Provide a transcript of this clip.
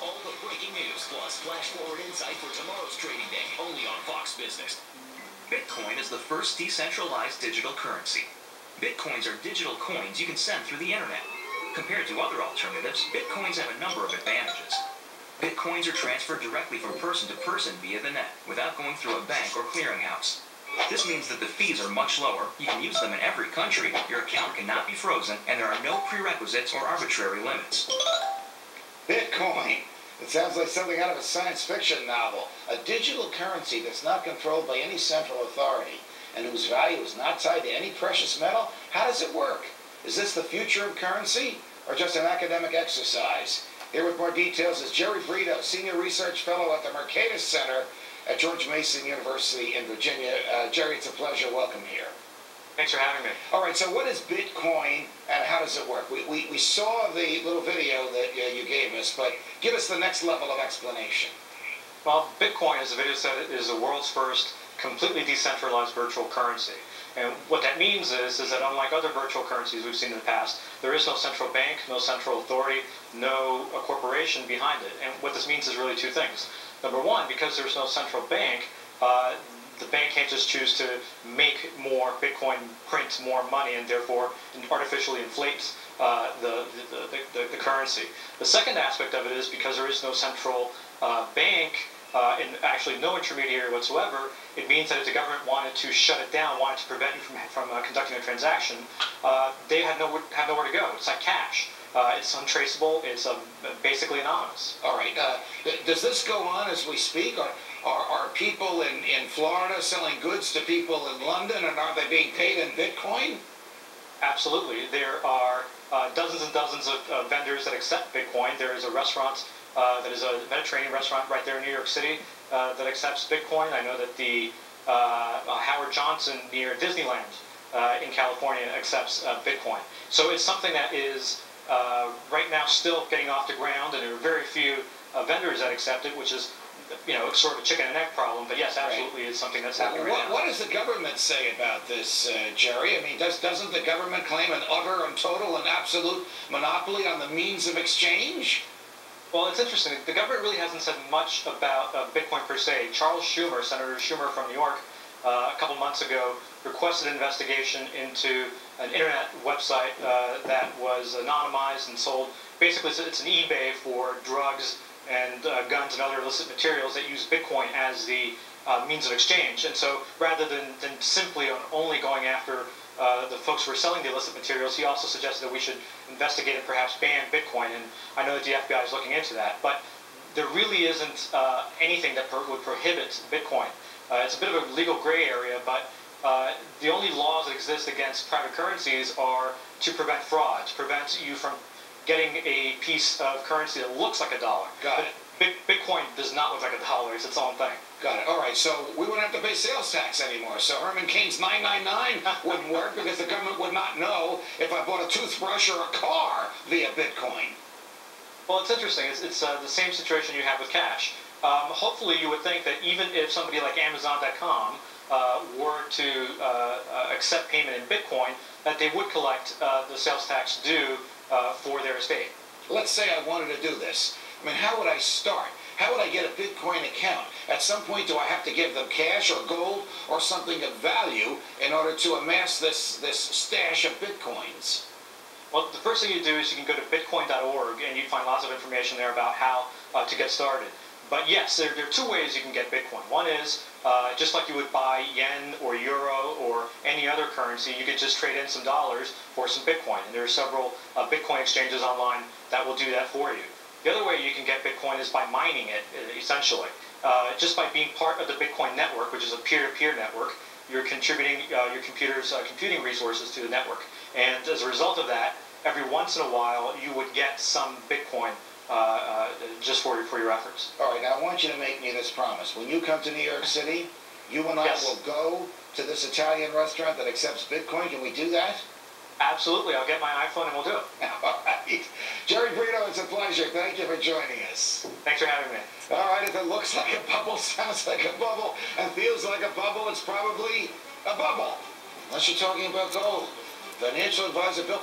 all the breaking news plus flash-forward insight for tomorrow's trading day, only on Fox Business. Bitcoin is the first decentralized digital currency. Bitcoins are digital coins you can send through the internet. Compared to other alternatives, Bitcoins have a number of advantages. Bitcoins are transferred directly from person to person via the net, without going through a bank or clearinghouse. This means that the fees are much lower, you can use them in every country, your account cannot be frozen, and there are no prerequisites or arbitrary limits. Bitcoin. It sounds like something out of a science fiction novel. A digital currency that's not controlled by any central authority and whose value is not tied to any precious metal. How does it work? Is this the future of currency or just an academic exercise? Here with more details is Jerry Brito, Senior Research Fellow at the Mercatus Center at George Mason University in Virginia. Jerry, it's a pleasure. Welcome here. Thanks for having me. All right, so what is Bitcoin and how does it work? We saw the little video that you gave us, but give us the next level of explanation. Well, Bitcoin, as the video said, is the world's first completely decentralized virtual currency. And what that means is that unlike other virtual currencies we've seen in the past, there is no central bank, no central authority, no corporation behind it. And what this means is really two things. Number one, because there's no central bank, the bank can't just choose to make more Bitcoin, print more money, and therefore artificially inflate the currency. The second aspect of it is because there is no central bank and actually no intermediary whatsoever, it means that if the government wanted to shut it down, wanted to prevent you from conducting a transaction, they have nowhere to go. It's like cash. It's untraceable. It's basically anonymous. All right. Does this go on as we speak? Are people in Florida selling goods to people in London, and are they being paid in Bitcoin? Absolutely. There are dozens and dozens of vendors that accept Bitcoin. There is a restaurant that is a Mediterranean restaurant right there in New York City that accepts Bitcoin. I know that the Howard Johnson near Disneyland in California accepts Bitcoin. So it's something that is right now still getting off the ground, and there are very few vendors that accept it, which is sort of a chicken and egg problem. But yes, absolutely, it's something that's happening right now. What does the government say about this, Jerry? I mean, doesn't the government claim an utter and total and absolute monopoly on the means of exchange? Well, it's interesting. The government really hasn't said much about Bitcoin per se. Charles Schumer, Senator Schumer from New York, a couple months ago requested an investigation into an internet website that was anonymized and sold. Basically, it's an eBay for drugs and guns and other illicit materials that use Bitcoin as the means of exchange. And so rather than simply only going after the folks who are selling the illicit materials, he also suggested that we should investigate and perhaps ban Bitcoin. And I know that the FBI is looking into that. But there really isn't anything that would prohibit Bitcoin. It's a bit of a legal gray area, but the only laws that exist against private currencies are to prevent fraud, to prevent you from getting a piece of currency that looks like a dollar. Got it. Bitcoin does not look like a dollar. It's its own thing. Got it. All right, so we wouldn't have to pay sales tax anymore. So Herman Cain's 999 wouldn't work because the government would not know if I bought a toothbrush or a car via Bitcoin. Well, it's interesting. It's the same situation you have with cash. Hopefully, you would think that even if somebody like Amazon.com were to accept payment in Bitcoin, that they would collect the sales tax due for their estate. Let's say I wanted to do this. I mean, how would I start? How would I get a Bitcoin account? At some point, do I have to give them cash or gold or something of value in order to amass this stash of Bitcoins? Well, the first thing you do is you can go to bitcoin.org, and you find lots of information there about how to get started. But yes, there are two ways you can get Bitcoin. One is, just like you would buy yen or euro or any other currency, you could just trade in some dollars for some Bitcoin. And there are several Bitcoin exchanges online that will do that for you. The other way you can get Bitcoin is by mining it, essentially. Just by being part of the Bitcoin network, which is a peer-to-peer network, you're contributing your computer's computing resources to the network. And as a result of that, every once in a while, you would get some Bitcoin just for your efforts. All right, now I want you to make me this promise. When you come to New York City, you and I will go to this Italian restaurant that accepts Bitcoin. Can we do that? Absolutely. I'll get my iPhone and we'll do it. All right. Jerry Brito, it's a pleasure. Thank you for joining us. Thanks for having me. All right, if it looks like a bubble, sounds like a bubble, and feels like a bubble, it's probably a bubble. Unless you're talking about gold. Financial advisor Bill